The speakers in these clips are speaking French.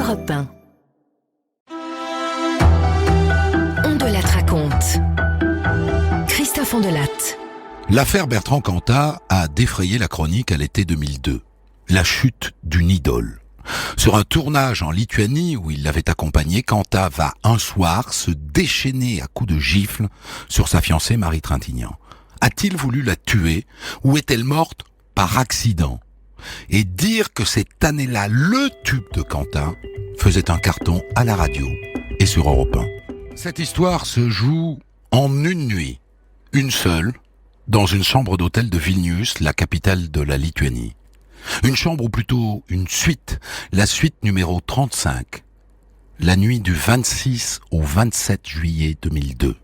Europe 1. Ondelatte raconte. Christophe Ondelatte. L'affaire Bertrand Cantat a défrayé la chronique à l'été 2002. La chute d'une idole. Sur un tournage en Lituanie où il l'avait accompagné, Cantat va un soir se déchaîner à coups de gifle sur sa fiancée Marie Trintignant. A-t-il voulu la tuer ou est-elle morte par accident? Et dire que cette année-là, le tube de Cantat faisait un carton à la radio et sur Europe 1. Cette histoire se joue en une nuit, une seule, dans une chambre d'hôtel de Vilnius, la capitale de la Lituanie. Une chambre ou plutôt une suite, la suite numéro 35, la nuit du 26 au 27 juillet 2002.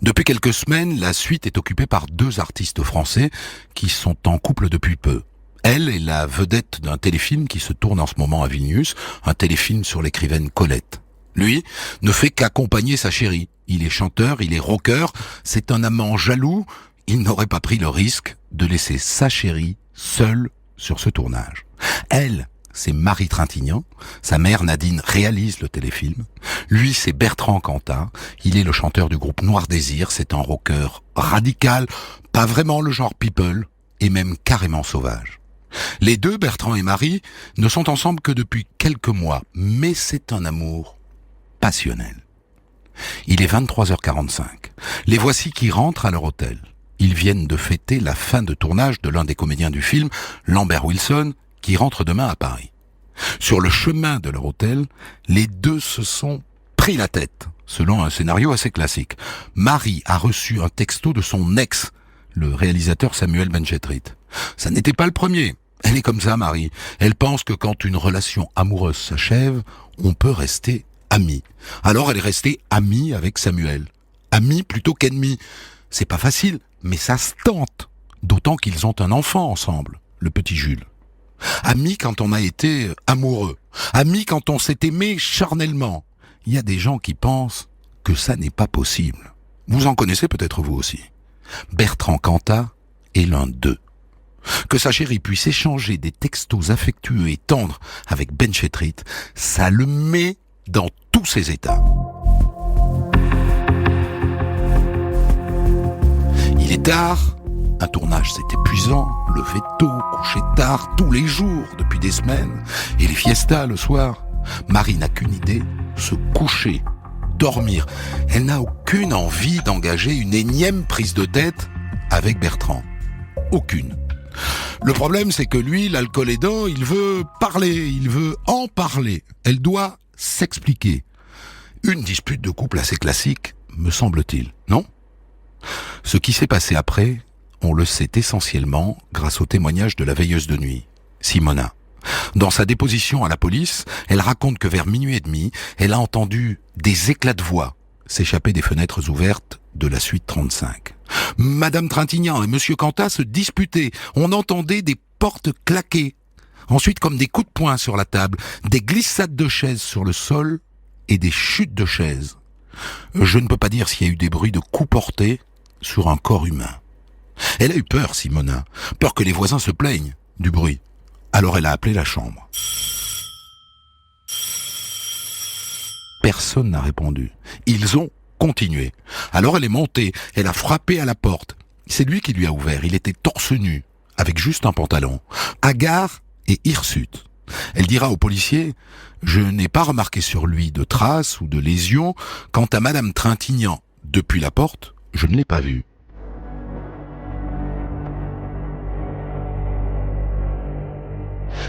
Depuis quelques semaines, la suite est occupée par deux artistes français qui sont en couple depuis peu. Elle est la vedette d'un téléfilm qui se tourne en ce moment à Vilnius, un téléfilm sur l'écrivaine Colette. Lui ne fait qu'accompagner sa chérie. Il est chanteur, il est rocker, c'est un amant jaloux. Il n'aurait pas pris le risque de laisser sa chérie seule sur ce tournage. Elle, c'est Marie Trintignant. Sa mère Nadine réalise le téléfilm. Lui, c'est Bertrand Cantat. Il est le chanteur du groupe Noir Désir. C'est un rocker radical, pas vraiment le genre people, et même carrément sauvage. Les deux, Bertrand et Marie, ne sont ensemble que depuis quelques mois, mais c'est un amour passionnel. Il est 23h45. Les voici qui rentrent à leur hôtel. Ils viennent de fêter la fin de tournage de l'un des comédiens du film, Lambert Wilson, qui rentre demain à Paris. Sur le chemin de leur hôtel, les deux se sont pris la tête, selon un scénario assez classique. Marie a reçu un texto de son ex, le réalisateur Samuel Benchetrit. Ça n'était pas le premier. Elle est comme ça, Marie. Elle pense que quand une relation amoureuse s'achève, on peut rester amis. Alors elle est restée amie avec Samuel. Amie plutôt qu'ennemie. C'est pas facile, mais ça se tente. D'autant qu'ils ont un enfant ensemble, le petit Jules. Amis quand on a été amoureux. Amis quand on s'est aimé charnellement. Il y a des gens qui pensent que ça n'est pas possible. Vous en connaissez peut-être vous aussi. Bertrand Cantat est l'un d'eux. Que sa chérie puisse échanger des textos affectueux et tendres avec Benchetrit, ça le met dans tous ses états. Il est tard, un tournage c'est épuisant, lever tôt, coucher tard, tous les jours, depuis des semaines, et les fiestas le soir. Marie n'a qu'une idée, se coucher, dormir. Elle n'a aucune envie d'engager une énième prise de tête avec Bertrand. Aucune. Le problème, c'est que lui, l'alcool aidant, il veut parler, il veut en parler. Elle doit s'expliquer. Une dispute de couple assez classique, me semble-t-il, non? Ce qui s'est passé après, on le sait essentiellement grâce au témoignage de la veilleuse de nuit, Simona. Dans sa déposition à la police, elle raconte que vers minuit et demi, elle a entendu des éclats de voix s'échapper des fenêtres ouvertes de la suite 35. Madame Trintignant et Monsieur Cantat se disputaient. On entendait des portes claquer. Ensuite, comme des coups de poing sur la table, des glissades de chaises sur le sol et des chutes de chaises. Je ne peux pas dire s'il y a eu des bruits de coups portés sur un corps humain. Elle a eu peur, Simona. Peur que les voisins se plaignent du bruit. Alors elle a appelé la chambre. Personne n'a répondu. Ils ont continué. Alors elle est montée, elle a frappé à la porte. C'est lui qui lui a ouvert, il était torse nu, avec juste un pantalon. Hagard et hirsute. Elle dira aux policiers « Je n'ai pas remarqué sur lui de traces ou de lésions. Quant à Madame Trintignant, depuis la porte, je ne l'ai pas vue. »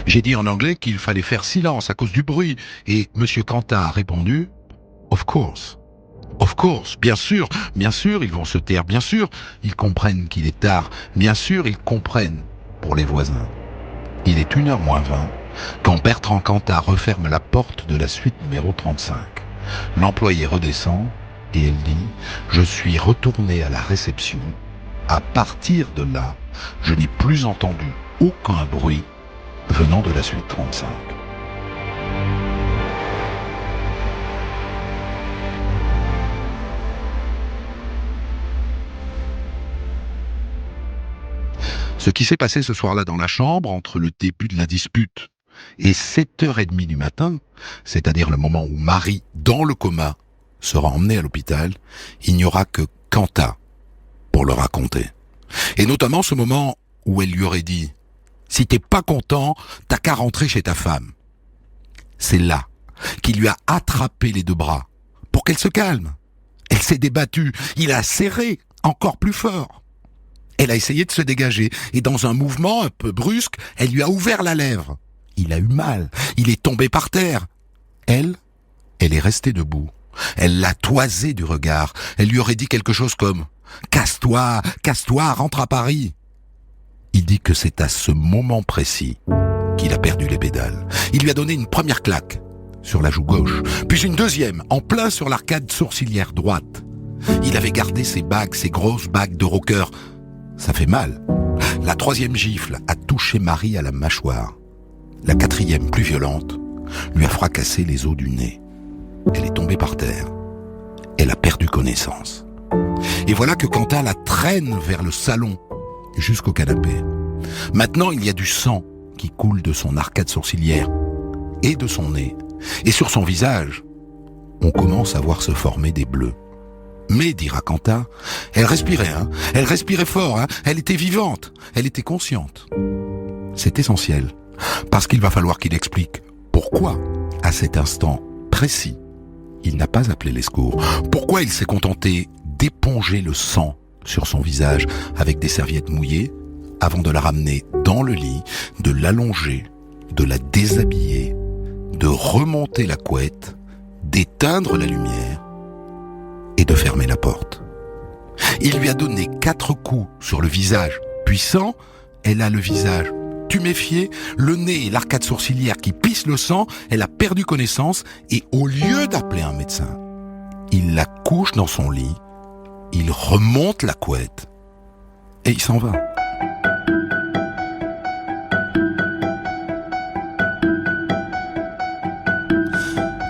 J'ai dit en anglais qu'il fallait faire silence à cause du bruit, et Monsieur Cantat a répondu « Of course. Of course, bien sûr, ils vont se taire, bien sûr, ils comprennent qu'il est tard, bien sûr, ils comprennent pour les voisins. » Il est 1h moins 20 quand Bertrand Cantat referme la porte de la suite numéro 35. L'employé redescend et elle dit « Je suis retourné à la réception. À partir de là, je n'ai plus entendu aucun bruit venant de la suite 35. » Ce qui s'est passé ce soir-là dans la chambre, entre le début de la dispute Et 7h30 du matin, c'est-à-dire le moment où Marie, dans le coma, sera emmenée à l'hôpital, il n'y aura que Quentin pour le raconter. Et notamment ce moment où elle lui aurait dit « Si t'es pas content, t'as qu'à rentrer chez ta femme ». C'est là qu'il lui a attrapé les deux bras pour qu'elle se calme. Elle s'est débattue, il a serré encore plus fort. Elle a essayé de se dégager et dans un mouvement un peu brusque, elle lui a ouvert la lèvre. Il a eu mal, il est tombé par terre. Elle est restée debout. Elle l'a toisé du regard. Elle lui aurait dit quelque chose comme « Casse-toi, casse-toi, rentre à Paris ». Il dit que c'est à ce moment précis qu'il a perdu les pédales. Il lui a donné une première claque sur la joue gauche, puis une deuxième en plein sur l'arcade sourcilière droite. Il avait gardé ses bagues, ses grosses bagues de rocker. Ça fait mal. La troisième gifle a touché Marie à la mâchoire. La quatrième, plus violente, lui a fracassé les os du nez. Elle est tombée par terre. Elle a perdu connaissance. Et voilà que Quentin la traîne vers le salon, jusqu'au canapé. Maintenant, il y a du sang qui coule de son arcade sourcilière et de son nez. Et sur son visage, on commence à voir se former des bleus. Mais, dira Quentin, elle respirait, elle respirait fort, elle était vivante, elle était consciente. C'est essentiel, parce qu'il va falloir qu'il explique pourquoi, à cet instant précis, il n'a pas appelé les secours. Pourquoi il s'est contenté d'éponger le sang sur son visage avec des serviettes mouillées avant de la ramener dans le lit, de l'allonger, de la déshabiller, de remonter la couette, d'éteindre la lumière et de fermer la porte. Il lui a donné 4 coups sur le visage puissant. Elle a le visage tuméfié, le nez et l'arcade sourcilière qui pissent le sang. Elle a perdu connaissance et au lieu d'appeler un médecin, il la couche dans son lit, il remonte la couette et il s'en va.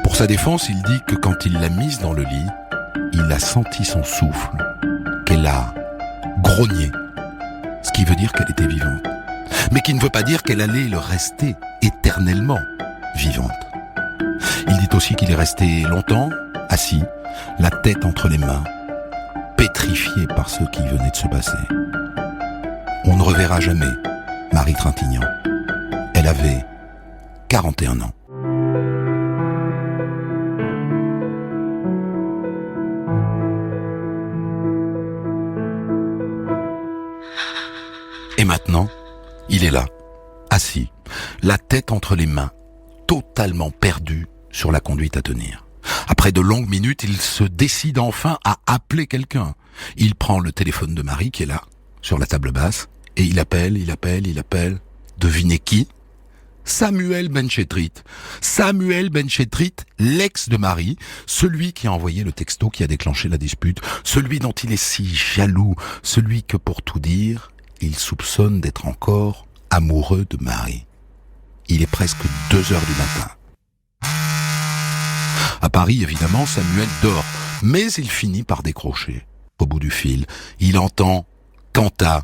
Pour sa défense, il dit que quand il l'a mise dans le lit, il a senti son souffle, qu'elle a grogné, ce qui veut dire qu'elle était vivante, mais qui ne veut pas dire qu'elle allait le rester éternellement vivante. Il dit aussi qu'il est resté longtemps, assis, la tête entre les mains, pétrifié par ce qui venait de se passer. On ne reverra jamais Marie Trintignant. Elle avait 41 ans. Et maintenant, il est là, assis, la tête entre les mains, totalement perdu sur la conduite à tenir. Après de longues minutes, il se décide enfin à appeler quelqu'un. Il prend le téléphone de Marie qui est là, sur la table basse, et il appelle. Devinez qui ? Samuel Benchetrit. Samuel Benchetrit, l'ex de Marie, celui qui a envoyé le texto qui a déclenché la dispute, celui dont il est si jaloux, celui que, pour tout dire, il soupçonne d'être encore amoureux de Marie. Il est presque 2 heures du matin. À Paris, évidemment, Samuel dort, mais il finit par décrocher. Au bout du fil, il entend Quentin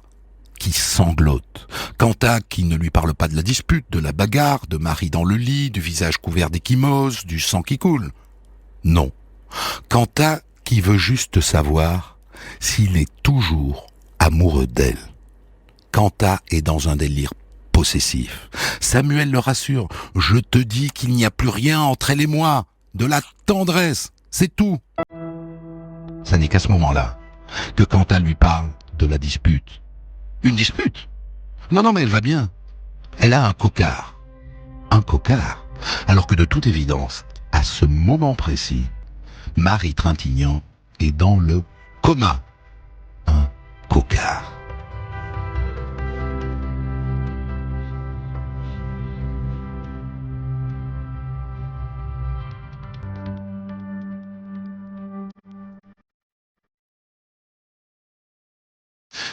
qui sanglote. Quentin qui ne lui parle pas de la dispute, de la bagarre, de Marie dans le lit, du visage couvert d'échymoses, du sang qui coule. Non. Quentin qui veut juste savoir s'il est toujours amoureux d'elle. Quentin est dans un délire possessif. Samuel le rassure. « Je te dis qu'il n'y a plus rien entre elle et moi. De la tendresse, c'est tout. » Ça n'est qu'à ce moment-là que Quentin lui parle de la dispute. Une dispute ? Non, mais elle va bien. Elle a un cocard. Un cocard. Alors que de toute évidence, à ce moment précis, Marie Trintignant est dans le coma. Un cocard.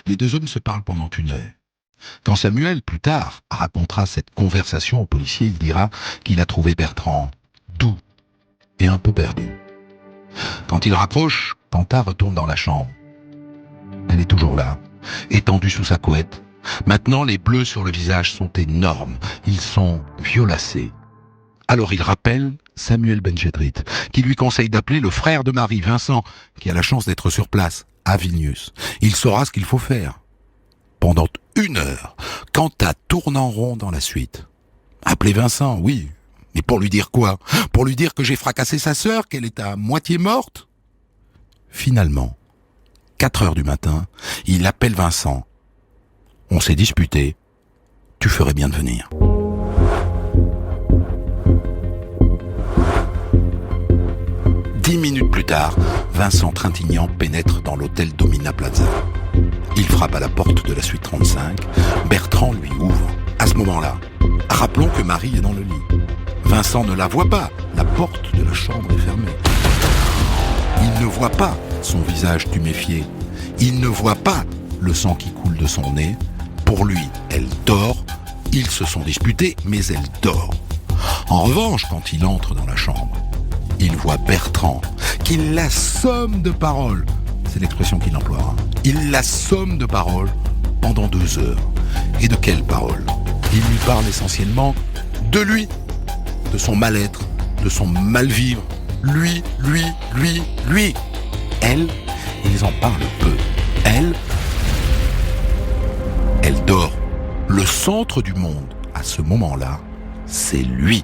Les deux hommes se parlent pendant 1 heure. Quand Samuel, plus tard, racontera cette conversation au policier, il dira qu'il a trouvé Bertrand doux et un peu perdu. Quand il raccroche, Quentin retourne dans la chambre. Elle est toujours là, étendue sous sa couette, Maintenant, les bleus sur le visage sont énormes. Ils sont violacés. Alors il rappelle Samuel Benjedrit, qui lui conseille d'appeler le frère de Marie, Vincent, qui a la chance d'être sur place, à Vilnius. Il saura ce qu'il faut faire. Pendant 1 heure, Quentin tourne en rond dans la suite. Appeler Vincent, oui. Mais pour lui dire quoi? Pour lui dire que j'ai fracassé sa sœur, qu'elle est à moitié morte? Finalement, 4 heures du matin, il appelle Vincent. On s'est disputé. Tu ferais bien de venir. Dix minutes plus tard, Vincent Trintignant pénètre dans l'hôtel Domina Plaza. Il frappe à la porte de la suite 35. Bertrand lui ouvre. À ce moment-là, rappelons que Marie est dans le lit. Vincent ne la voit pas. La porte de la chambre est fermée. Il ne voit pas son visage tuméfié. Il ne voit pas le sang qui coule de son nez. Pour lui, elle dort. Ils se sont disputés, mais elle dort. En revanche, quand il entre dans la chambre, il voit Bertrand, qui l'assomme de paroles. C'est l'expression qu'il emploiera. Il l'assomme de paroles pendant 2 heures. Et de quelles paroles? Il lui parle essentiellement de lui, de son mal-être, de son mal-vivre. Lui. Elle, ils en parlent peu. Elle dort. Le centre du monde, à ce moment-là, c'est lui.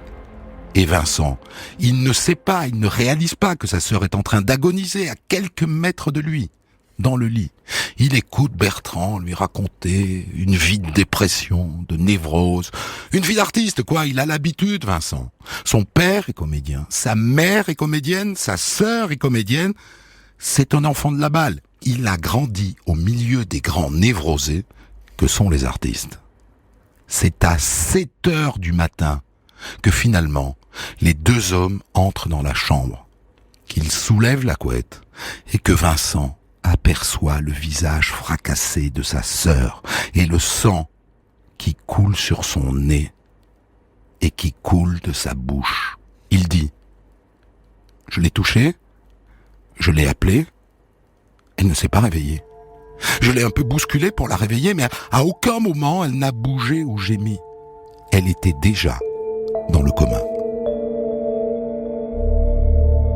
Et Vincent, il ne sait pas, il ne réalise pas que sa sœur est en train d'agoniser à quelques mètres de lui, dans le lit. Il écoute Bertrand lui raconter une vie de dépression, de névrose, une vie d'artiste, quoi. Il a l'habitude, Vincent. Son père est comédien, sa mère est comédienne, sa sœur est comédienne. C'est un enfant de la balle. Il a grandi au milieu des grands névrosés que sont les artistes. C'est à 7 heures du matin que finalement, les 2 hommes entrent dans la chambre, qu'ils soulèvent la couette et que Vincent aperçoit le visage fracassé de sa sœur et le sang qui coule sur son nez et qui coule de sa bouche. Il dit « Je l'ai touchée, je l'ai appelée, elle ne s'est pas réveillée. Je l'ai un peu bousculée pour la réveiller, mais à aucun moment elle n'a bougé ou gémi. Elle était déjà dans le coma. »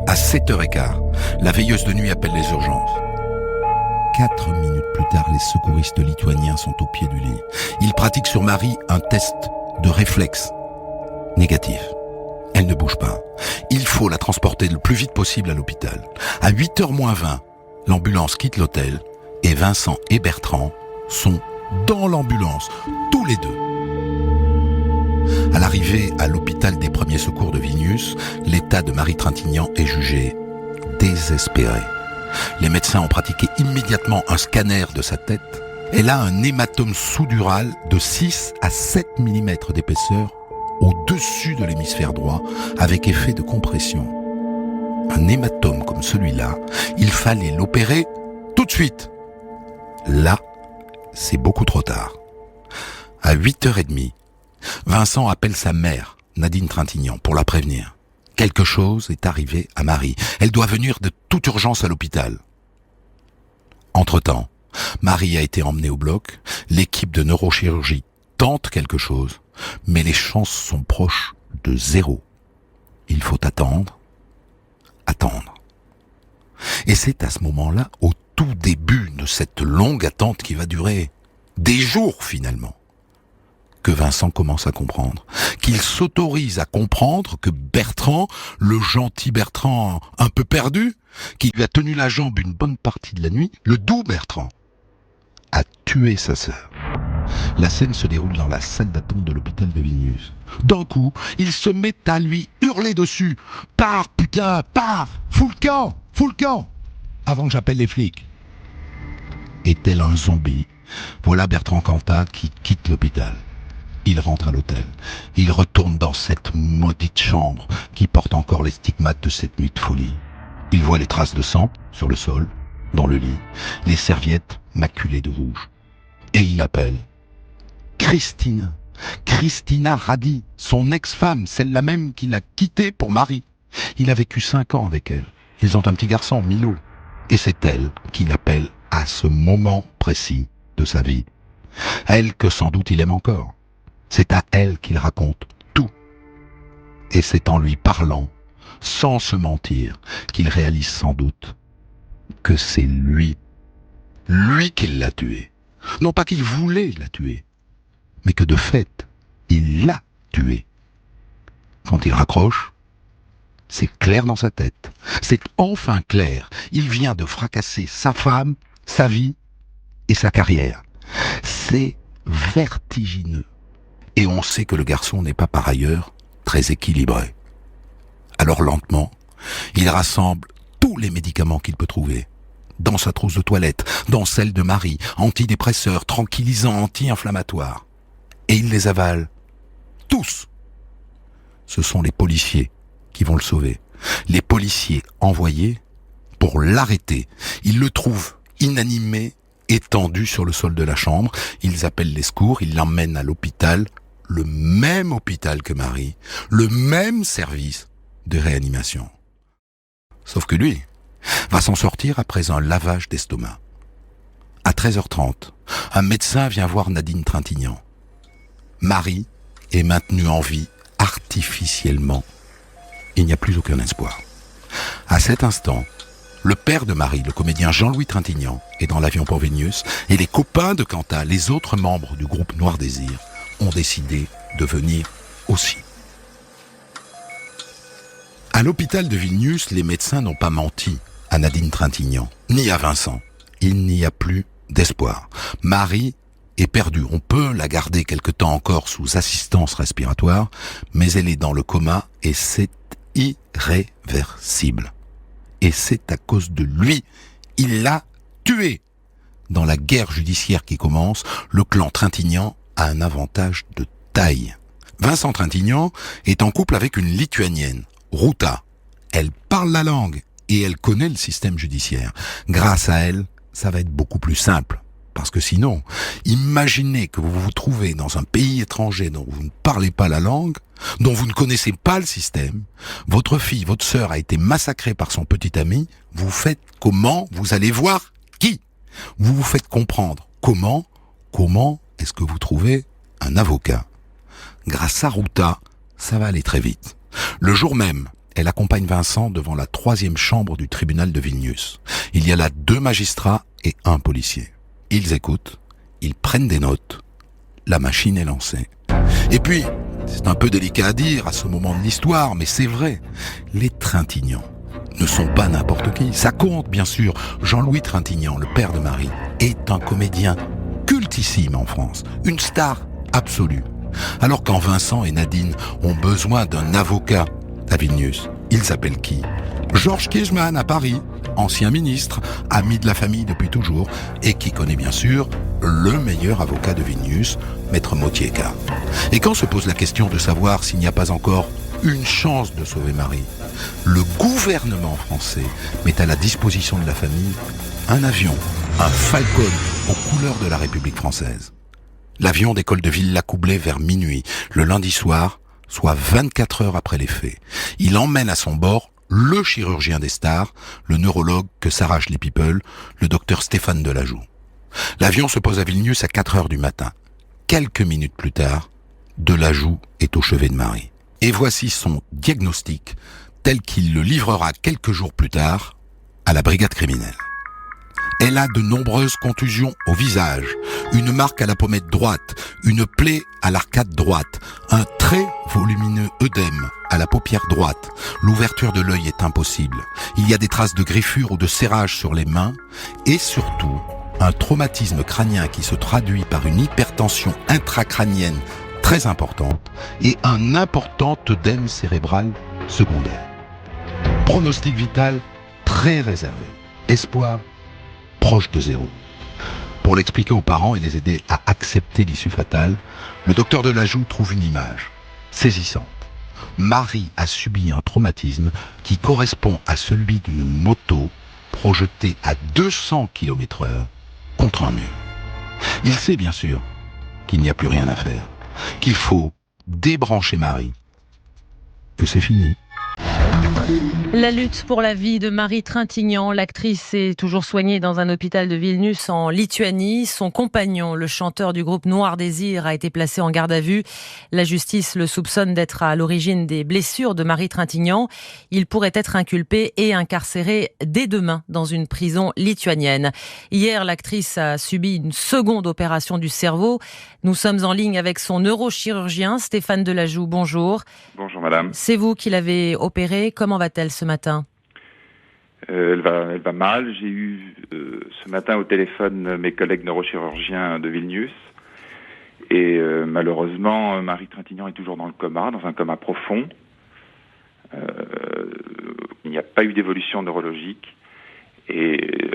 À 7h15, la veilleuse de nuit appelle les urgences. 4 minutes plus tard, les secouristes lituaniens sont au pied du lit. Ils pratiquent sur Marie un test de réflexe. Négatif. Elle ne bouge pas. Il faut la transporter le plus vite possible à l'hôpital. À 8h moins 20, l'ambulance quitte l'hôtel et Vincent et Bertrand sont dans l'ambulance, tous les deux. À l'arrivée à l'hôpital des premiers secours de Vilnius, l'état de Marie Trintignant est jugé désespéré. Les médecins ont pratiqué immédiatement un scanner de sa tête. Elle a un hématome sous-dural de 6 à 7 mm d'épaisseur au-dessus de l'hémisphère droit avec effet de compression. Un hématome comme celui-là, il fallait l'opérer tout de suite. Là, c'est beaucoup trop tard. À 8h30, Vincent appelle sa mère, Nadine Trintignant, pour la prévenir. Quelque chose est arrivé à Marie. Elle doit venir de toute urgence à l'hôpital. Entre-temps, Marie a été emmenée au bloc. L'équipe de neurochirurgie tente quelque chose, mais les chances sont proches de 0. Il faut attendre. Et c'est à ce moment-là, au tout début de cette longue attente qui va durer des jours finalement, que Vincent commence à comprendre, qu'il s'autorise à comprendre que Bertrand, le gentil Bertrand un peu perdu, qui lui a tenu la jambe une bonne partie de la nuit, le doux Bertrand, a tué sa sœur. La scène se déroule dans la salle d'attente de l'hôpital de Vilnius. D'un coup, il se met à lui hurler dessus. « Pars, putain, pars! Fous le camp! Avant que j'appelle les flics !» Et tel un zombie, voilà Bertrand Cantat qui quitte l'hôpital. Il rentre à l'hôtel. Il retourne dans cette maudite chambre qui porte encore les stigmates de cette nuit de folie. Il voit les traces de sang sur le sol, dans le lit, les serviettes maculées de rouge. Et il appelle Christina Radi, son ex-femme, celle-là même qu'il a quittée pour Marie. Il a vécu 5 ans avec elle. Ils ont un petit garçon, Milo. Et c'est elle qu'il appelle à ce moment précis de sa vie Elle que sans doute il aime encore. C'est à elle qu'il raconte tout. Et c'est en lui parlant, sans se mentir, qu'il réalise sans doute que c'est lui qui l'a tuée. Non pas qu'il voulait la tuer, mais que de fait, il l'a tuée. Quand il raccroche, c'est clair dans sa tête. C'est enfin clair. Il vient de fracasser sa femme, sa vie et sa carrière. C'est vertigineux. Et on sait que le garçon n'est pas par ailleurs très équilibré. Alors lentement, il rassemble tous les médicaments qu'il peut trouver. Dans sa trousse de toilette, dans celle de Marie, antidépresseurs, tranquillisants, anti-inflammatoires. Et il les avale. Tous. Ce sont les policiers qui vont le sauver. Les policiers envoyés pour l'arrêter. Ils le trouvent inanimé, étendu sur le sol de la chambre. Ils appellent les secours, ils l'emmènent à l'hôpital, le même hôpital que Marie, le même service de réanimation. Sauf que lui va s'en sortir après un lavage d'estomac. À 13h30, un médecin vient voir Nadine Trintignant. Marie est maintenue en vie artificiellement. Il n'y a plus aucun espoir. À cet instant, le père de Marie, le comédien Jean-Louis Trintignant, est dans l'avion pour Vilnius et les copains de Quentin, les autres membres du groupe Noir Désir, ont décidé de venir aussi. À l'hôpital de Vilnius, les médecins n'ont pas menti à Nadine Trintignant, ni à Vincent. Il n'y a plus d'espoir. Marie est perdue. On peut la garder quelque temps encore sous assistance respiratoire, mais elle est dans le coma et c'est irréversible. Et c'est à cause de lui. Il l'a tuée. Dans la guerre judiciaire qui commence, le clan Trintignant a un avantage de taille. Vincent Trintignant est en couple avec une Lituanienne, Ruta. Elle parle la langue et elle connaît le système judiciaire. Grâce à elle, ça va être beaucoup plus simple. Parce que sinon, imaginez que vous vous trouvez dans un pays étranger dont vous ne parlez pas la langue, dont vous ne connaissez pas le système, votre fille, votre sœur a été massacrée par son petit ami, vous faites comment? Vous allez voir qui? Vous vous faites comprendre comment est-ce que vous trouvez un avocat? Grâce à Ruta, ça va aller très vite. Le jour même, elle accompagne Vincent devant la 3e chambre du tribunal de Vilnius. Il y a là 2 magistrats et 1 policier. Ils écoutent, ils prennent des notes. La machine est lancée. Et puis, c'est un peu délicat à dire à ce moment de l'histoire, mais c'est vrai, les Trintignant ne sont pas n'importe qui. Ça compte, bien sûr. Jean-Louis Trintignant, le père de Marie, est un comédien cultissime en France, une star absolue. Alors quand Vincent et Nadine ont besoin d'un avocat à Vilnius, ils s'appellent qui? Georges Kiechmann à Paris, ancien ministre, ami de la famille depuis toujours, et qui connaît bien sûr le meilleur avocat de Vilnius, Maître Motieka. Et quand se pose la question de savoir s'il n'y a pas encore une chance de sauver Marie, le gouvernement français met à la disposition de la famille un avion, un Falcon aux couleurs de la République française. L'avion décolle de Villacoublay vers minuit, le lundi soir, soit 24 heures après les faits. Il emmène à son bord le chirurgien des stars, le neurologue que s'arrachent les people, le docteur Stéphane Delajoux. L'avion se pose à Vilnius à 4 heures du matin. Quelques minutes plus tard, Delajoux est au chevet de Marie. Et voici son diagnostic, tel qu'il le livrera quelques jours plus tard à la brigade criminelle. Elle a de nombreuses contusions au visage, une marque à la pommette droite, une plaie à l'arcade droite, un très volumineux œdème à la paupière droite. L'ouverture de l'œil est impossible. Il y a des traces de griffures ou de serrage sur les mains et surtout un traumatisme crânien qui se traduit par une hypertension intracrânienne très importante et un important œdème cérébral secondaire. Pronostic vital très réservé. Espoir proche de 0. Pour l'expliquer aux parents et les aider à accepter l'issue fatale, le docteur Delajoux trouve une image saisissante. Marie a subi un traumatisme qui correspond à celui d'une moto projetée à 200 km/h contre un mur. Il sait bien sûr qu'il n'y a plus rien à faire, qu'il faut débrancher Marie, que c'est fini. La lutte pour la vie de Marie Trintignant, l'actrice est toujours soignée dans un hôpital de Vilnius en Lituanie. Son compagnon, le chanteur du groupe Noir Désir, a été placé en garde à vue. La justice le soupçonne d'être à l'origine des blessures de Marie Trintignant. Il pourrait être inculpé et incarcéré dès demain dans une prison lituanienne. Hier, l'actrice a subi une seconde opération du cerveau. Nous sommes en ligne avec son neurochirurgien, Stéphane Delajoux. Bonjour. Bonjour madame. C'est vous qui l'avez opérée. Comment va-t-elle ce matin ? Elle va mal. J'ai eu ce matin au téléphone mes collègues neurochirurgiens de Vilnius. Et malheureusement, Marie Trintignant est toujours dans le coma, dans un coma profond. Il n'y a pas eu d'évolution neurologique et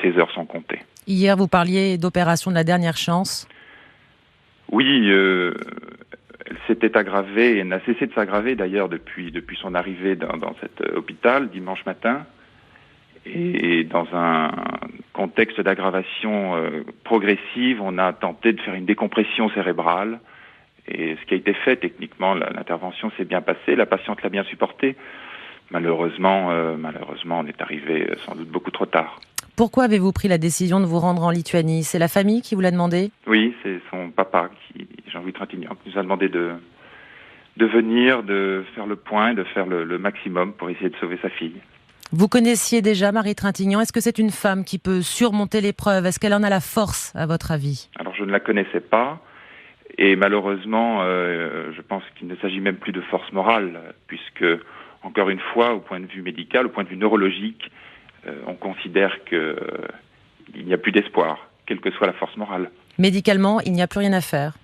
ses heures sont comptées. Hier, vous parliez d'opération de la dernière chance. Oui, elle s'était aggravée et n'a cessé de s'aggraver d'ailleurs depuis son arrivée dans cet hôpital dimanche matin. Et dans un contexte d'aggravation progressive, on a tenté de faire une décompression cérébrale. Et ce qui a été fait, techniquement, l'intervention s'est bien passée, la patiente l'a bien supportée. Malheureusement, on est arrivé sans doute beaucoup trop tard. Pourquoi avez-vous pris la décision de vous rendre en Lituanie ? C'est la famille qui vous l'a demandé ? Oui, c'est son papa, Jean-Louis Trintignant, qui nous a demandé de venir, de faire le point, de faire le maximum pour essayer de sauver sa fille. Vous connaissiez déjà Marie Trintignant. Est-ce que c'est une femme qui peut surmonter l'épreuve ? Est-ce qu'elle en a la force, à votre avis ? Alors, je ne la connaissais pas. Et malheureusement, je pense qu'il ne s'agit même plus de force morale, puisque, encore une fois, au point de vue médical, au point de vue neurologique, on considère qu'il n'y a plus d'espoir, quelle que soit la force morale. Médicalement, il n'y a plus rien à faire.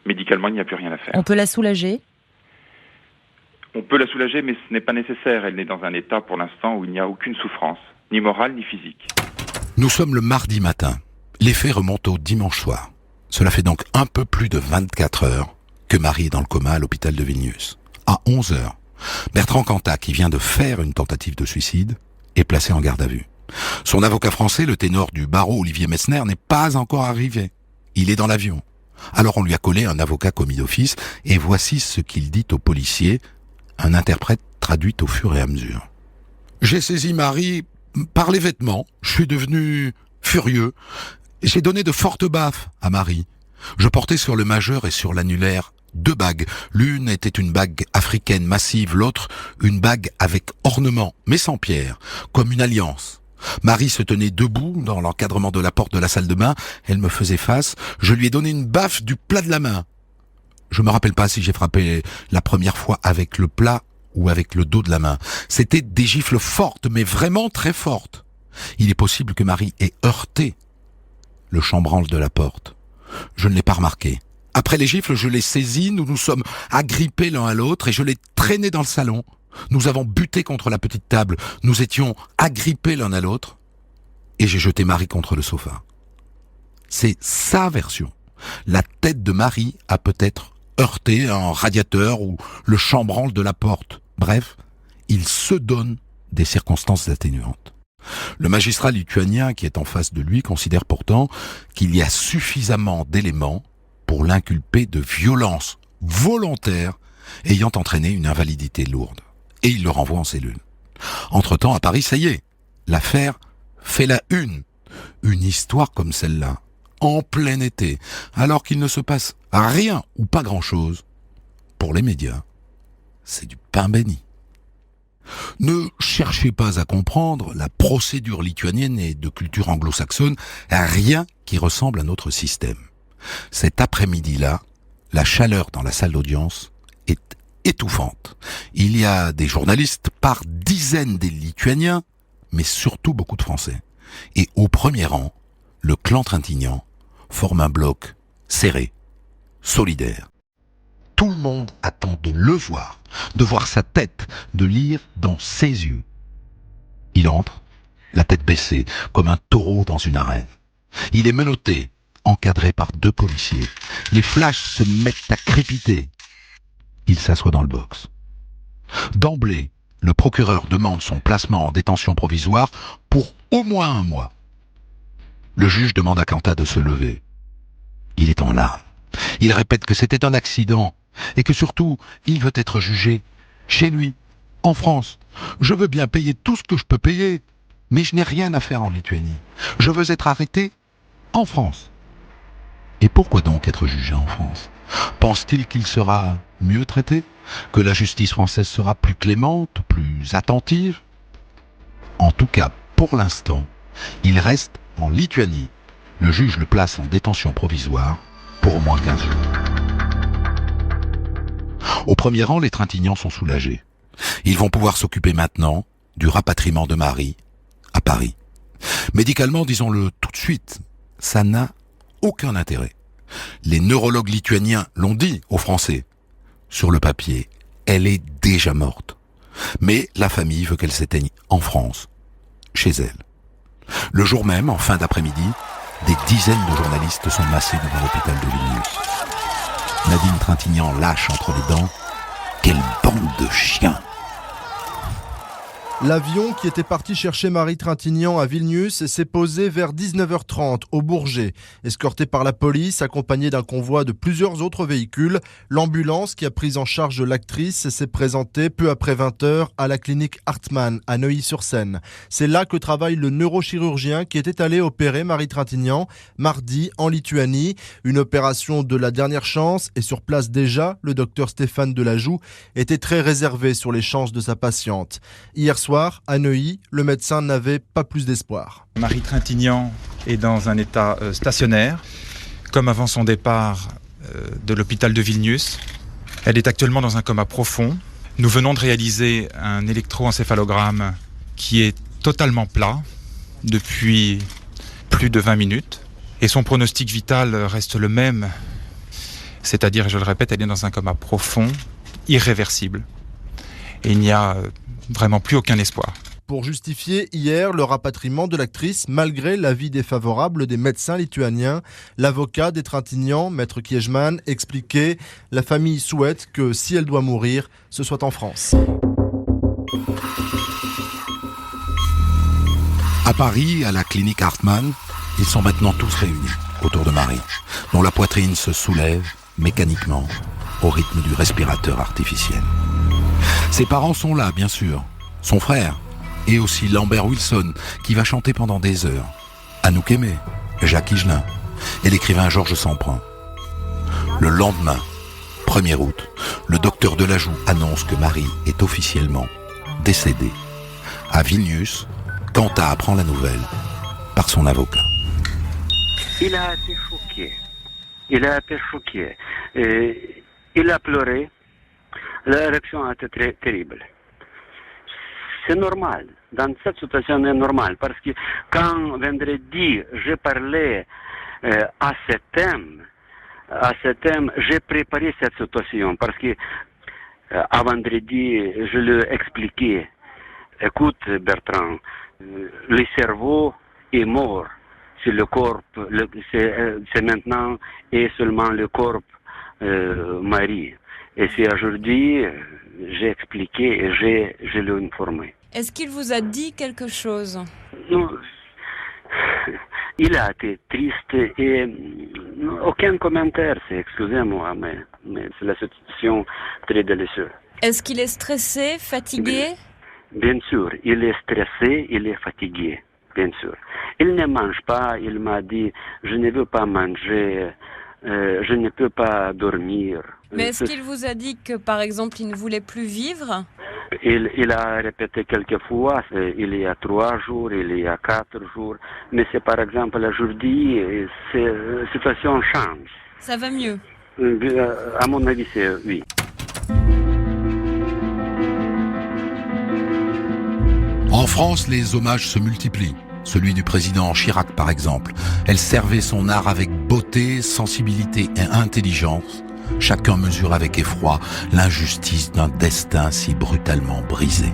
Médicalement, il n'y a plus rien à faire. On peut la soulager ? On peut la soulager, mais ce n'est pas nécessaire. Elle est dans un état, pour l'instant, où il n'y a aucune souffrance, ni morale, ni physique. Nous sommes le mardi matin. Les faits remontent au dimanche soir. Cela fait donc un peu plus de 24 heures que Marie est dans le coma à l'hôpital de Vilnius. À 11 heures, Bertrand Cantat, qui vient de faire une tentative de suicide, est placé en garde à vue. Son avocat français, le ténor du barreau Olivier Messner, n'est pas encore arrivé. Il est dans l'avion. Alors on lui a collé un avocat commis d'office, et voici ce qu'il dit au policier, un interprète traduit au fur et à mesure. J'ai saisi Marie par les vêtements. Je suis devenu furieux. J'ai donné de fortes baffes à Marie. Je portais sur le majeur et sur l'annulaire 2 bagues. L'une était une bague africaine massive, l'autre une bague avec ornement, mais sans pierre, comme une alliance. Marie se tenait debout dans l'encadrement de la porte de la salle de bain. Elle me faisait face. Je lui ai donné une baffe du plat de la main. Je me rappelle pas si j'ai frappé la première fois avec le plat ou avec le dos de la main. C'était des gifles fortes, mais vraiment très fortes. Il est possible que Marie ait heurté le chambranle de la porte. Je ne l'ai pas remarqué. Après les gifles, je l'ai saisi, nous nous sommes agrippés l'un à l'autre et je l'ai traîné dans le salon. Nous avons buté contre la petite table, nous étions agrippés l'un à l'autre et j'ai jeté Marie contre le sofa. C'est sa version. La tête de Marie a peut-être heurté un radiateur ou le chambranle de la porte. Bref, il se donne des circonstances atténuantes. Le magistrat lituanien qui est en face de lui considère pourtant qu'il y a suffisamment d'éléments pour l'inculper de violence volontaire ayant entraîné une invalidité lourde. Et il le renvoie en cellule. Entre-temps, à Paris, ça y est, l'affaire fait la une. Une histoire comme celle-là, en plein été, alors qu'il ne se passe rien ou pas grand-chose. Pour les médias, c'est du pain béni. Ne cherchez pas à comprendre la procédure lituanienne et de culture anglo-saxonne, rien qui ressemble à notre système. Cet après-midi-là, la chaleur dans la salle d'audience est étouffante. Il y a des journalistes par dizaines des Lituaniens, mais surtout beaucoup de Français. Et au premier rang, le clan Trintignant forme un bloc serré, solidaire. Tout le monde attend de le voir, de voir sa tête, de lire dans ses yeux. Il entre, la tête baissée, comme un taureau dans une arène. Il est menotté, encadré par 2 policiers. Les flashs se mettent à crépiter. Il s'assoit dans le box. D'emblée, le procureur demande son placement en détention provisoire pour au moins 1 mois. Le juge demande à Cantat de se lever. Il est en larmes. Il répète que c'était un accident et que surtout, il veut être jugé chez lui, en France. Je veux bien payer tout ce que je peux payer, mais je n'ai rien à faire en Lituanie. Je veux être arrêté en France. Et pourquoi donc être jugé en France ? Pense-t-il qu'il sera mieux traité ? Que la justice française sera plus clémente, plus attentive ? En tout cas, pour l'instant, il reste en Lituanie. Le juge le place en détention provisoire pour au moins 15 jours. Au premier rang, les Trintignants sont soulagés. Ils vont pouvoir s'occuper maintenant du rapatriement de Marie à Paris. Médicalement, disons-le tout de suite, ça n'a aucun intérêt. Les neurologues lituaniens l'ont dit aux Français. Sur le papier, elle est déjà morte. Mais la famille veut qu'elle s'éteigne en France, chez elle. Le jour même, en fin d'après-midi, des dizaines de journalistes sont massés devant l'hôpital de Vilnius. Nadine Trintignant lâche entre les dents « Quelle bande de chiens !» L'avion qui était parti chercher Marie Trintignant à Vilnius s'est posé vers 19h30 au Bourget. Escorté par la police, accompagné d'un convoi de plusieurs autres véhicules, l'ambulance qui a pris en charge l'actrice s'est présentée peu après 20h à la clinique Hartmann à Neuilly-sur-Seine. C'est là que travaille le neurochirurgien qui était allé opérer Marie Trintignant mardi en Lituanie. Une opération de la dernière chance et sur place déjà, le docteur Stéphane Delajoux était très réservé sur les chances de sa patiente. Hier soir, à Neuilly, le médecin n'avait pas plus d'espoir. Marie Trintignant est dans un état stationnaire, comme avant son départ de l'hôpital de Vilnius. Elle est actuellement dans un coma profond. Nous venons de réaliser un électroencéphalogramme qui est totalement plat depuis plus de 20 minutes. Et son pronostic vital reste le même, c'est-à-dire, je le répète, elle est dans un coma profond, irréversible. Et il n'y a vraiment plus aucun espoir. Pour justifier hier le rapatriement de l'actrice, malgré l'avis défavorable des médecins lituaniens, l'avocat des Trintignant, maître Kiejman, expliquait « La famille souhaite que, si elle doit mourir, ce soit en France ». À Paris, à la clinique Hartmann, ils sont maintenant tous réunis autour de Marie, dont la poitrine se soulève mécaniquement au rythme du respirateur artificiel. Ses parents sont là, bien sûr, son frère, et aussi Lambert Wilson, qui va chanter pendant des heures, Anouk Aimée, Jacques Higelin, et l'écrivain Georges Samprun. Le lendemain, 1er août, le docteur Delajoux annonce que Marie est officiellement décédée. À Vilnius, Quentin apprend la nouvelle par son avocat. Il a été choqué. Il a été choqué. Il a pleuré. La réaction a été très terrible. C'est normal. Dans cette situation, c'est normal. Parce que quand vendredi, j'ai parlé à ce thème, j'ai préparé cette situation. Parce que à vendredi, je lui ai expliqué, écoute Bertrand, le cerveau est mort. C'est le corps, c'est maintenant et seulement le corps Marie. Et c'est aujourd'hui, j'ai expliqué et je l'ai informé. Est-ce qu'il vous a dit quelque chose ? Non, il a été triste et aucun commentaire, excusez-moi, mais c'est la situation très délicieuse. Est-ce qu'il est stressé, fatigué ? Bien sûr, il est stressé, il est fatigué, bien sûr. Il ne mange pas, il m'a dit, je ne veux pas manger, je ne peux pas dormir. Mais est-ce qu'il vous a dit que, par exemple, il ne voulait plus vivre ? Il a répété quelques fois, il y a 3 jours, il y a 4 jours, mais c'est par exemple aujourd'hui, la situation change. Ça va mieux ? À mon avis, c'est oui. En France, les hommages se multiplient. Celui du président Chirac, par exemple. Elle servait son art avec beauté, sensibilité et intelligence. Chacun mesure avec effroi l'injustice d'un destin si brutalement brisé.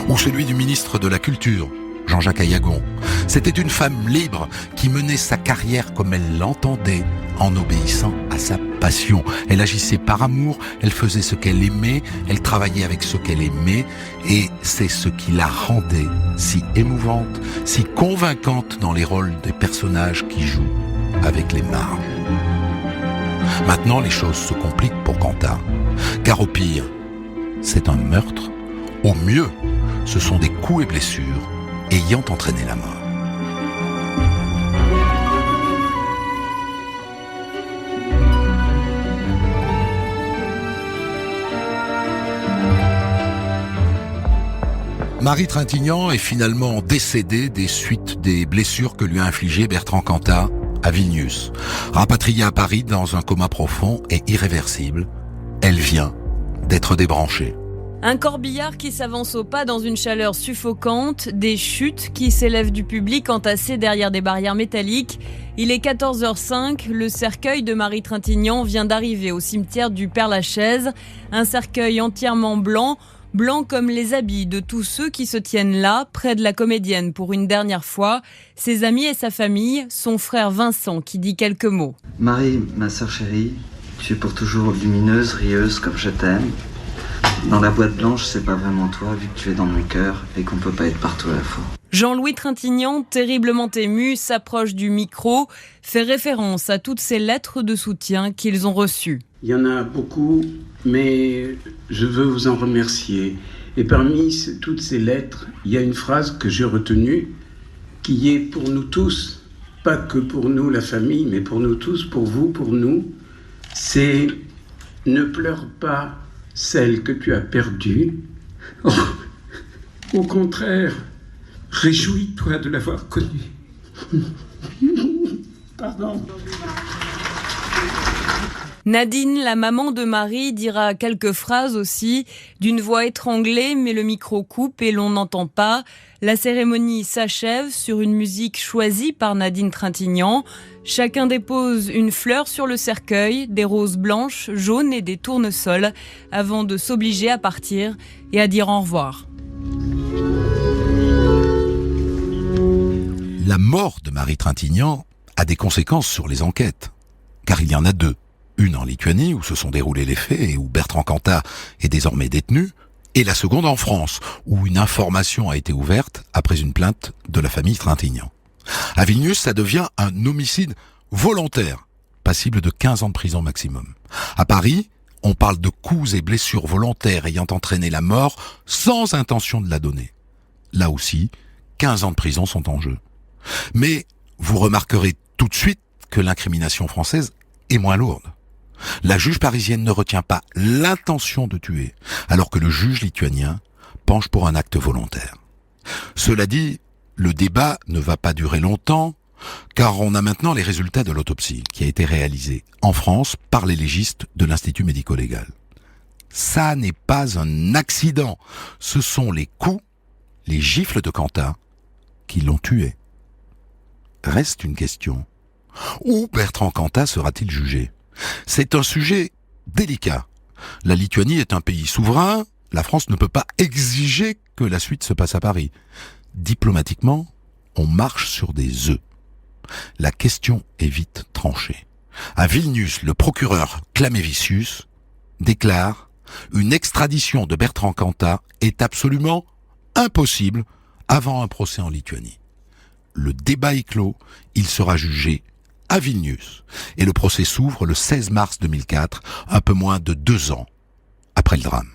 Ou celui du ministre de la Culture, Jean-Jacques Ayagon. C'était une femme libre qui menait sa carrière comme elle l'entendait, en obéissant à sa passion. Elle agissait par amour, elle faisait ce qu'elle aimait, elle travaillait avec ce qu'elle aimait, et c'est ce qui la rendait si émouvante, si convaincante dans les rôles des personnages qui jouent avec les marges. Maintenant, les choses se compliquent pour Quentin, car au pire, c'est un meurtre. Au mieux, ce sont des coups et blessures ayant entraîné la mort. Marie Trintignant est finalement décédée des suites des blessures que lui a infligées Bertrand Cantat à Vilnius. Rapatriée à Paris dans un coma profond et irréversible, elle vient d'être débranchée. Un corbillard qui s'avance au pas dans une chaleur suffocante, des chutes qui s'élèvent du public entassé derrière des barrières métalliques. Il est 14h05, le cercueil de Marie Trintignant vient d'arriver au cimetière du Père-Lachaise. Un cercueil entièrement blanc comme les habits de tous ceux qui se tiennent là, près de la comédienne pour une dernière fois. Ses amis et sa famille, son frère Vincent qui dit quelques mots. Marie, ma sœur chérie, tu es pour toujours lumineuse, rieuse comme je t'aime. Dans la boîte blanche, c'est pas vraiment toi, vu que tu es dans mon cœur et qu'on peut pas être partout à la fois. Jean-Louis Trintignant, terriblement ému, s'approche du micro, fait référence à toutes ces lettres de soutien qu'ils ont reçues. Il y en a beaucoup, mais je veux vous en remercier. Et parmi toutes ces lettres, il y a une phrase que j'ai retenue, qui est pour nous tous, pas que pour nous, la famille, mais pour nous tous, pour vous, pour nous. C'est « Ne pleure pas celle que tu as perdue. Au contraire, réjouis-toi de l'avoir connue. » Pardon. Nadine, la maman de Marie, dira quelques phrases aussi, d'une voix étranglée, mais le micro coupe et l'on n'entend pas. La cérémonie s'achève sur une musique choisie par Nadine Trintignant. Chacun dépose une fleur sur le cercueil, des roses blanches, jaunes et des tournesols, avant de s'obliger à partir et à dire au revoir. La mort de Marie Trintignant a des conséquences sur les enquêtes, car il y en a deux. Une en Lituanie, où se sont déroulés les faits et où Bertrand Cantat est désormais détenu, et la seconde en France, où une information a été ouverte après une plainte de la famille Trintignant. À Vilnius, ça devient un homicide volontaire, passible de 15 ans de prison maximum. À Paris, on parle de coups et blessures volontaires ayant entraîné la mort sans intention de la donner. Là aussi, 15 ans de prison sont en jeu. Mais vous remarquerez tout de suite que l'incrimination française est moins lourde. La juge parisienne ne retient pas l'intention de tuer, alors que le juge lituanien penche pour un acte volontaire. Cela dit, le débat ne va pas durer longtemps, car on a maintenant les résultats de l'autopsie qui a été réalisée en France par les légistes de l'Institut médico-légal. Ça n'est pas un accident, ce sont les coups, les gifles de Cantat qui l'ont tué. Reste une question. Où Bertrand Cantat sera-t-il jugé ? C'est un sujet délicat. La Lituanie est un pays souverain, la France ne peut pas exiger que la suite se passe à Paris. Diplomatiquement, on marche sur des œufs. La question est vite tranchée. À Vilnius, le procureur Klamevicius déclare « Une extradition de Bertrand Cantat est absolument impossible avant un procès en Lituanie. » Le débat est clos, il sera jugé à Vilnius. Et le procès s'ouvre le 16 mars 2004, un peu moins de 2 ans après le drame.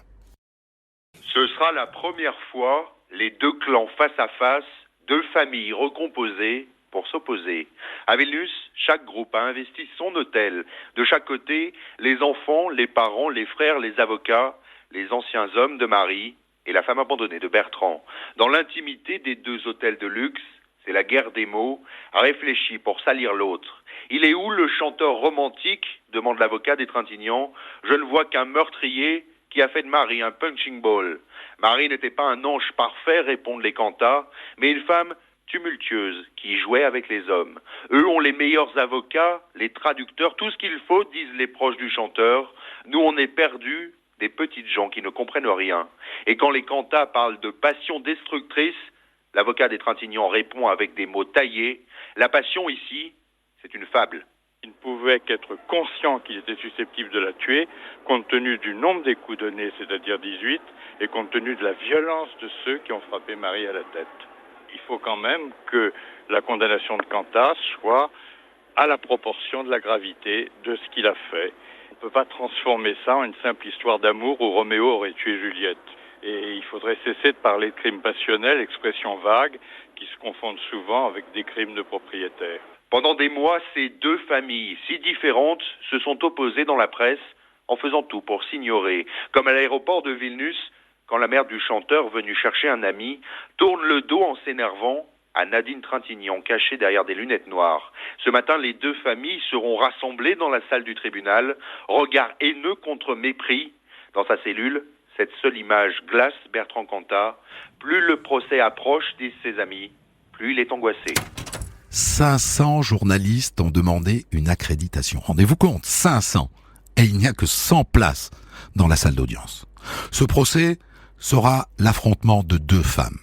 Ce sera la première fois, les deux clans face à face, deux familles recomposées pour s'opposer. À Vilnius, chaque groupe a investi son hôtel. De chaque côté, les enfants, les parents, les frères, les avocats, les anciens hommes de Marie et la femme abandonnée de Bertrand. Dans l'intimité des deux hôtels de luxe, c'est la guerre des mots, réfléchie pour salir l'autre. Il est où le chanteur romantique ? Demande l'avocat des Trintignant. Je ne vois qu'un meurtrier qui a fait de Marie un punching ball. Marie n'était pas un ange parfait, répondent les Cantat, mais une femme tumultueuse qui jouait avec les hommes. Eux ont les meilleurs avocats, les traducteurs, tout ce qu'il faut, disent les proches du chanteur. Nous, on est perdus, des petites gens qui ne comprennent rien. Et quand les Cantat parlent de passion destructrice, l'avocat des Trintignant répond avec des mots taillés. La passion ici, c'est une fable. Il ne pouvait qu'être conscient qu'il était susceptible de la tuer, compte tenu du nombre des coups donnés, c'est-à-dire 18, et compte tenu de la violence de ceux qui ont frappé Marie à la tête. Il faut quand même que la condamnation de Cantat soit à la proportion de la gravité de ce qu'il a fait. On ne peut pas transformer ça en une simple histoire d'amour où Roméo aurait tué Juliette. Et il faudrait cesser de parler de crimes passionnels, expression vague, qui se confondent souvent avec des crimes de propriétaires. Pendant des mois, ces deux familles si différentes se sont opposées dans la presse en faisant tout pour s'ignorer. Comme à l'aéroport de Vilnius, quand la mère du chanteur, venue chercher un ami, tourne le dos en s'énervant à Nadine Trintignant, cachée derrière des lunettes noires. Ce matin, les deux familles seront rassemblées dans la salle du tribunal, regard haineux contre mépris. Dans sa cellule, cette seule image glace Bertrand Cantat. Plus le procès approche, disent ses amis, plus il est angoissé. 500 journalistes ont demandé une accréditation. Rendez-vous compte, 500. Et il n'y a que 100 places dans la salle d'audience. Ce procès sera l'affrontement de deux femmes.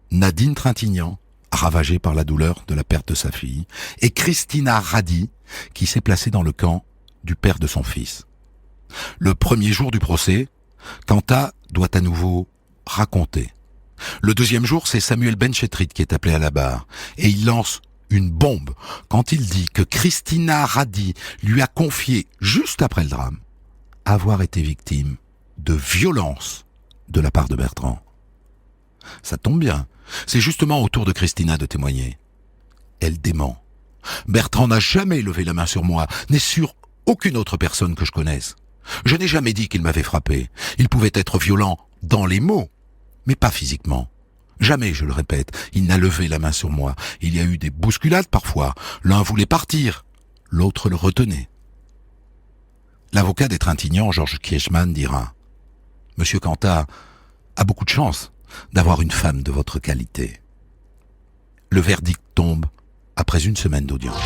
Nadine Trintignant, ravagée par la douleur de la perte de sa fille, et Christina Radi, qui s'est placée dans le camp du père de son fils. Le premier jour du procès, Cantat doit à nouveau raconter. Le deuxième jour, c'est Samuel Benchetrit qui est appelé à la barre, et il lance une bombe quand il dit que Christina Radi lui a confié, juste après le drame, avoir été victime de violence de la part de Bertrand. Ça tombe bien, c'est justement au tour de Christina de témoigner. Elle dément. Bertrand n'a jamais levé la main sur moi, ni sur aucune autre personne que je connaisse. Je n'ai jamais dit qu'il m'avait frappé. Il pouvait être violent dans les mots, mais pas physiquement. Jamais, je le répète, il n'a levé la main sur moi. Il y a eu des bousculades parfois. L'un voulait partir, l'autre le retenait. L'avocat des Trintignant, Georges Kiechmann, dira « Monsieur Cantat a beaucoup de chance d'avoir une femme de votre qualité. » Le verdict tombe après une semaine d'audience.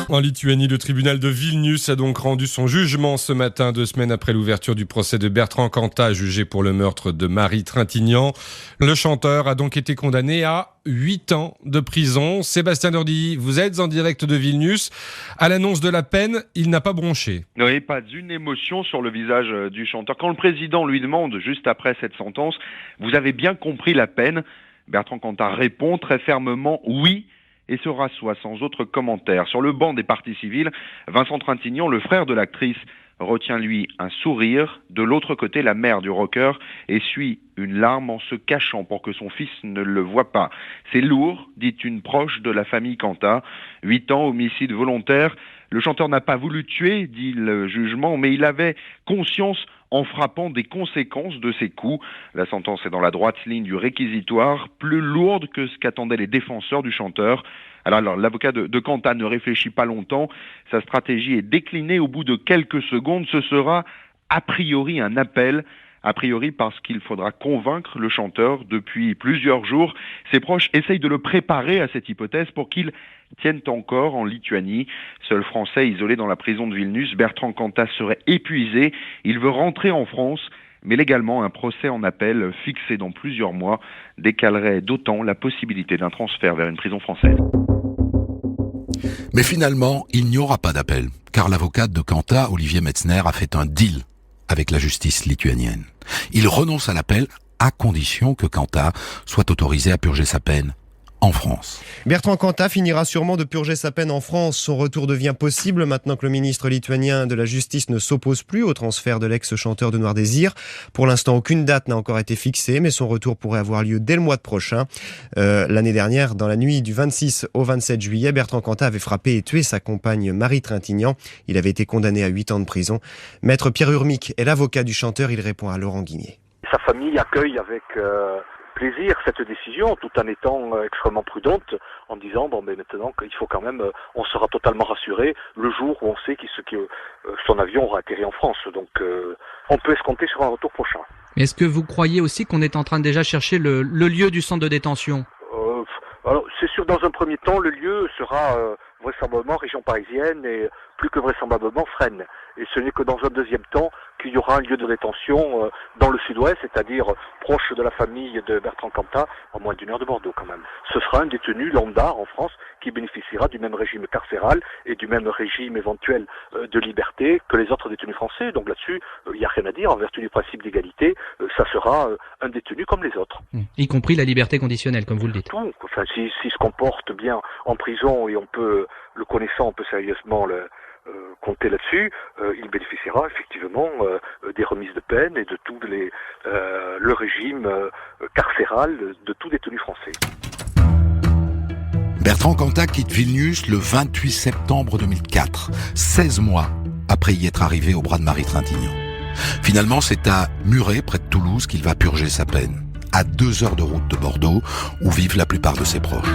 En Lituanie, le tribunal de Vilnius a donc rendu son jugement ce matin, 2 semaines après l'ouverture du procès de Bertrand Cantat, jugé pour le meurtre de Marie Trintignant. Le chanteur a donc été condamné à 8 ans de prison. Sébastien Dordy, vous êtes en direct de Vilnius. À l'annonce de la peine, il n'a pas bronché. Oui, pas une émotion sur le visage du chanteur. Quand le président lui demande, juste après cette sentence, « Vous avez bien compris la peine ?» Bertrand Cantat répond très fermement « Oui ». Et se rassoit sans autre commentaire. Sur le banc des parties civiles, Vincent Trintignant, le frère de l'actrice, retient lui un sourire. De l'autre côté, la mère du rocker essuie une larme en se cachant pour que son fils ne le voie pas. C'est lourd, dit une proche de la famille Cantat. 8 ans, homicide volontaire. Le chanteur n'a pas voulu tuer, dit le jugement, mais il avait conscience en frappant des conséquences de ses coups. La sentence est dans la droite ligne du réquisitoire, plus lourde que ce qu'attendaient les défenseurs du chanteur. Alors l'avocat de Cantat ne réfléchit pas longtemps. Sa stratégie est déclinée au bout de quelques secondes. Ce sera a priori un appel. A priori parce qu'il faudra convaincre le chanteur depuis plusieurs jours. Ses proches essayent de le préparer à cette hypothèse pour qu'il tienne encore en Lituanie. Seul Français isolé dans la prison de Vilnius, Bertrand Cantat serait épuisé. Il veut rentrer en France, mais légalement un procès en appel fixé dans plusieurs mois décalerait d'autant la possibilité d'un transfert vers une prison française. Mais finalement, il n'y aura pas d'appel, car l'avocat de Cantat, Olivier Metzner, a fait un deal avec la justice lituanienne. Il renonce à l'appel à condition que Cantat soit autorisé à purger sa peine en France. Bertrand Cantat finira sûrement de purger sa peine en France. Son retour devient possible maintenant que le ministre lituanien de la Justice ne s'oppose plus au transfert de l'ex-chanteur de Noir Désir. Pour l'instant, aucune date n'a encore été fixée, mais son retour pourrait avoir lieu dès le mois prochain. L'année dernière, dans la nuit du 26 au 27 juillet, Bertrand Cantat avait frappé et tué sa compagne Marie Trintignant. Il avait été condamné à 8 ans de prison. Maître Pierre Urmic est l'avocat du chanteur. Il répond à Laurent Guimier. Sa famille accueille avec plaisir cette décision, tout en étant extrêmement prudente, en disant mais maintenant qu'il faut quand même, on sera totalement rassuré le jour où on sait que son avion aura atterri en France. Donc on peut escompter sur un retour prochain. Est-ce que vous croyez aussi qu'on est en train de déjà chercher le lieu du centre de détention ? Alors c'est sûr, dans un premier temps, le lieu sera vraisemblablement région parisienne et plus que vraisemblablement Fresnes. Et ce n'est que dans un deuxième temps qu'il y aura un lieu de détention dans le sud-ouest, c'est-à-dire proche de la famille de Bertrand Cantat, à moins d'1 heure de Bordeaux quand même. Ce sera un détenu lambda en France qui bénéficiera du même régime carcéral et du même régime éventuel de liberté que les autres détenus français. Donc là-dessus, il n'y a rien à dire. En vertu du principe d'égalité, ça sera un détenu comme les autres. Y compris la liberté conditionnelle, comme vous le dites. Tout. Enfin, s'il se comporte bien en prison et on peut le connaissant, on peut sérieusement compter là-dessus, il bénéficiera effectivement des remises de peine et de tout le régime carcéral de tout détenu français. Bertrand Cantat quitte Vilnius le 28 septembre 2004, 16 mois après y être arrivé au bras de Marie Trintignant. Finalement, c'est à Muret, près de Toulouse, qu'il va purger sa peine, à 2 heures de route de Bordeaux, où vivent la plupart de ses proches.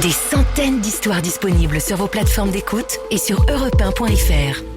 Des centaines d'histoires disponibles sur vos plateformes d'écoute et sur europe1.fr.